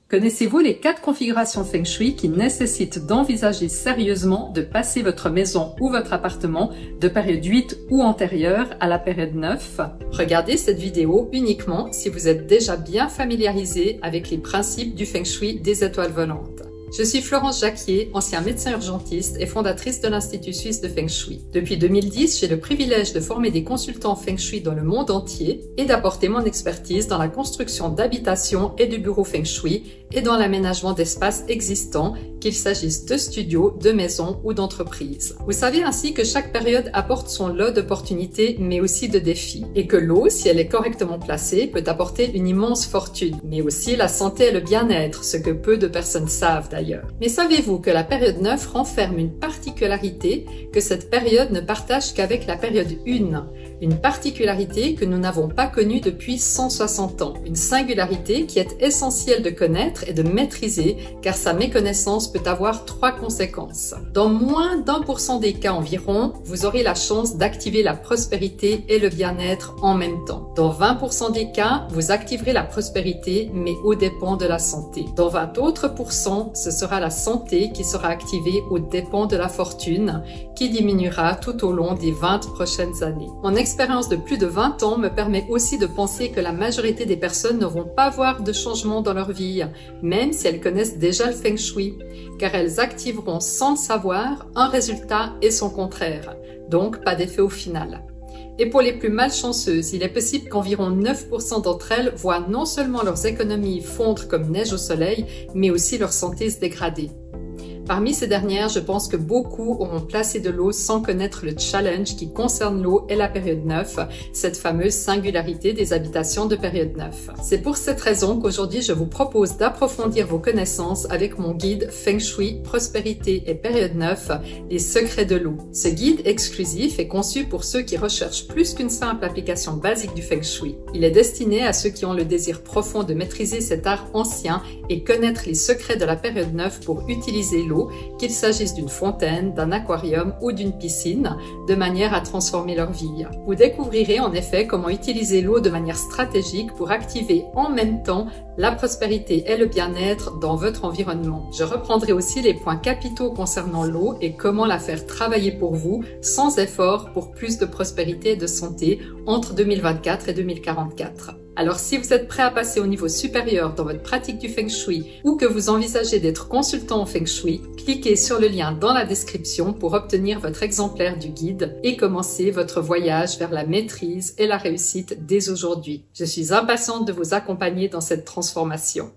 Connaissez-vous les 4 configurations Feng Shui qui nécessitent d'envisager sérieusement de passer votre maison ou votre appartement de période 8 ou antérieure à la période 9? Regardez cette vidéo uniquement si vous êtes déjà bien familiarisé avec les principes du Feng Shui des étoiles volantes. Je suis Florence Jacquier, ancien médecin urgentiste et fondatrice de l'Institut Suisse de Feng Shui. Depuis 2010, j'ai le privilège de former des consultants Feng Shui dans le monde entier et d'apporter mon expertise dans la construction d'habitations et de bureaux Feng Shui et dans l'aménagement d'espaces existants, qu'il s'agisse de studios, de maisons ou d'entreprises. Vous savez ainsi que chaque période apporte son lot d'opportunités mais aussi de défis et que l'eau, si elle est correctement placée, peut apporter une immense fortune, mais aussi la santé et le bien-être, ce que peu de personnes savent d'ailleurs. Mais savez-vous que la période 9 renferme une particularité que cette période ne partage qu'avec la période 1, une particularité que nous n'avons pas connue depuis 160 ans, une singularité qui est essentielle de connaître et de maîtriser car sa méconnaissance peut avoir 3 conséquences. Dans moins d'1% des cas environ, vous aurez la chance d'activer la prospérité et le bien-être en même temps. Dans 20% des cas, vous activerez la prospérité mais aux dépens de la santé. Dans 20 autres pourcents, ce sera la santé qui sera activée aux dépens de la fortune, qui diminuera tout au long des 20 prochaines années. Mon expérience de plus de 20 ans me permet aussi de penser que la majorité des personnes ne vont pas voir de changement dans leur vie, même si elles connaissent déjà le Feng Shui, car elles activeront sans le savoir un résultat et son contraire, donc pas d'effet au final. Et pour les plus malchanceuses, il est possible qu'environ 9% d'entre elles voient non seulement leurs économies fondre comme neige au soleil, mais aussi leur santé se dégrader. Parmi ces dernières, je pense que beaucoup auront placé de l'eau sans connaître le challenge qui concerne l'eau et la période 9, cette fameuse singularité des habitations de période 9. C'est pour cette raison qu'aujourd'hui je vous propose d'approfondir vos connaissances avec mon guide Feng Shui, Prospérité et période 9, les secrets de l'eau. Ce guide exclusif est conçu pour ceux qui recherchent plus qu'une simple application basique du Feng Shui. Il est destiné à ceux qui ont le désir profond de maîtriser cet art ancien et connaître les secrets de la période 9 pour utiliser l'eau, qu'il s'agisse d'une fontaine, d'un aquarium ou d'une piscine, de manière à transformer leur vie. Vous découvrirez en effet comment utiliser l'eau de manière stratégique pour activer en même temps la prospérité et le bien-être dans votre environnement. Je reprendrai aussi les points capitaux concernant l'eau et comment la faire travailler pour vous sans effort pour plus de prospérité et de santé entre 2024 et 2044. Alors si vous êtes prêt à passer au niveau supérieur dans votre pratique du Feng Shui ou que vous envisagez d'être consultant en Feng Shui, cliquez sur le lien dans la description pour obtenir votre exemplaire du guide et commencer votre voyage vers la maîtrise et la réussite dès aujourd'hui. Je suis impatiente de vous accompagner dans cette transformation.